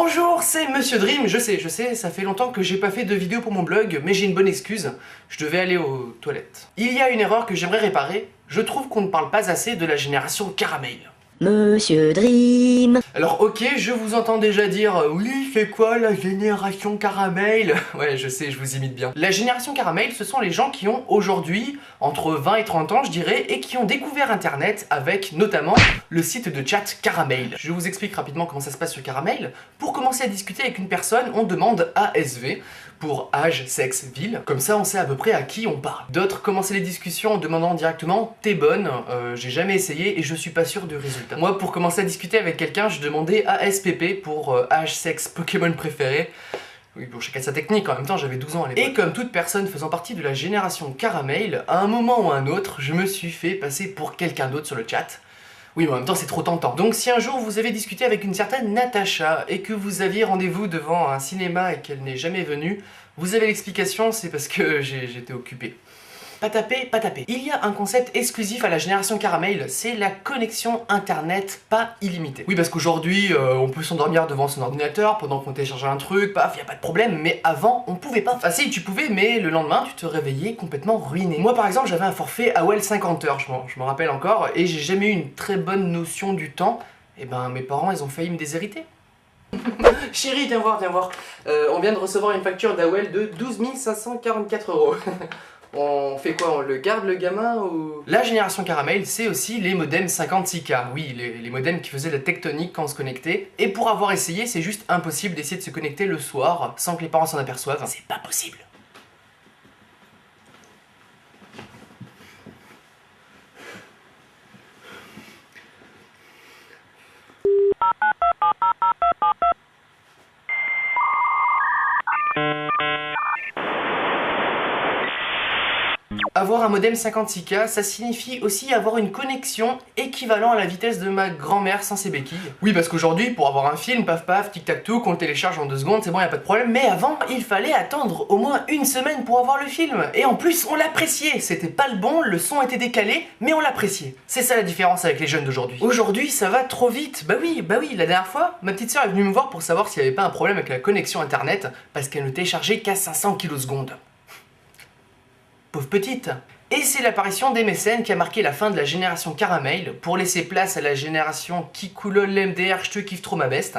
Bonjour, c'est Monsieur Dream, je sais, ça fait longtemps que j'ai pas fait de vidéo pour mon blog, mais j'ai une bonne excuse, je devais aller aux toilettes. Il y a une erreur que j'aimerais réparer, je trouve qu'on ne parle pas assez de la génération Caramel. Monsieur Dream. Alors ok, je vous entends déjà dire « Oui, c'est quoi la génération Caramel ?» Ouais, je sais, je vous imite bien. La génération Caramel, ce sont les gens qui ont aujourd'hui entre 20 et 30 ans, je dirais, et qui ont découvert Internet avec notamment le site de chat Caramel. Je vous explique rapidement comment ça se passe sur Caramel. Pour commencer à discuter avec une personne, on demande ASV, pour âge, sexe, ville. Comme ça, on sait à peu près à qui on parle. D'autres commençaient les discussions en demandant directement « T'es bonne ?» J'ai jamais essayé et je suis pas sûr du résultat. Moi, pour commencer à discuter avec quelqu'un, je demandais ASPP pour âge, sexe, Pokémon préféré. Oui, pour chacun sa technique, en même temps j'avais 12 ans à l'époque. Et comme toute personne faisant partie de la génération Caramel, à un moment ou à un autre, je me suis fait passer pour quelqu'un d'autre sur le chat. Oui, mais en même temps c'est trop tentant. Donc si un jour vous avez discuté avec une certaine Natacha et que vous aviez rendez-vous devant un cinéma et qu'elle n'est jamais venue, vous avez l'explication, c'est parce que j'étais occupé. Pas taper, pas taper. Il y a un concept exclusif à la génération Caramel, c'est la connexion internet pas illimitée. Oui, parce qu'aujourd'hui, on peut s'endormir devant son ordinateur pendant qu'on télécharge un truc, paf, y a pas de problème, mais avant, on pouvait pas. Enfin si, tu pouvais, mais le lendemain, tu te réveillais complètement ruiné. Moi, par exemple, j'avais un forfait AOL 50 heures, je m'en rappelle encore, et j'ai jamais eu une très bonne notion du temps. Et ben, mes parents, ils ont failli me déshériter. Chérie, viens voir, viens voir. On vient de recevoir une facture d'AOL de 12 544 €. On fait quoi? On le garde le gamin ou... La génération Caramel, c'est aussi les modems 56K. Oui, les modems qui faisaient la tectonique quand on se connectait. Et pour avoir essayé, c'est juste impossible d'essayer de se connecter le soir sans que les parents s'en aperçoivent. C'est pas possible. Avoir un modem 56K, ça signifie aussi avoir une connexion équivalent à la vitesse de ma grand-mère sans ses béquilles. Oui, parce qu'aujourd'hui, pour avoir un film, paf paf, tic-tac-toe, qu'on le télécharge en 2 secondes, c'est bon, y a pas de problème. Mais avant, il fallait attendre au moins une semaine pour avoir le film. Et en plus, on l'appréciait. C'était pas le bon, le son était décalé, mais on l'appréciait. C'est ça la différence avec les jeunes d'aujourd'hui. Aujourd'hui, ça va trop vite. Bah oui, la dernière fois, ma petite sœur est venue me voir pour savoir s'il y avait pas un problème avec la connexion internet, parce qu'elle ne téléchargeait qu'à 500 kilosecondes. Pauvre petite. Et c'est l'apparition d'MSN qui a marqué la fin de la génération Caramel pour laisser place à la génération Kikoulol MDR, je te kiffe trop ma beste.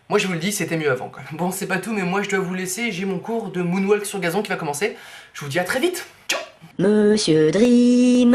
Moi je vous le dis, c'était mieux avant quoi. Bon, c'est pas tout, mais moi je dois vous laisser, j'ai mon cours de Moonwalk sur gazon qui va commencer. Je vous dis à très vite. Ciao. Monsieur Dream.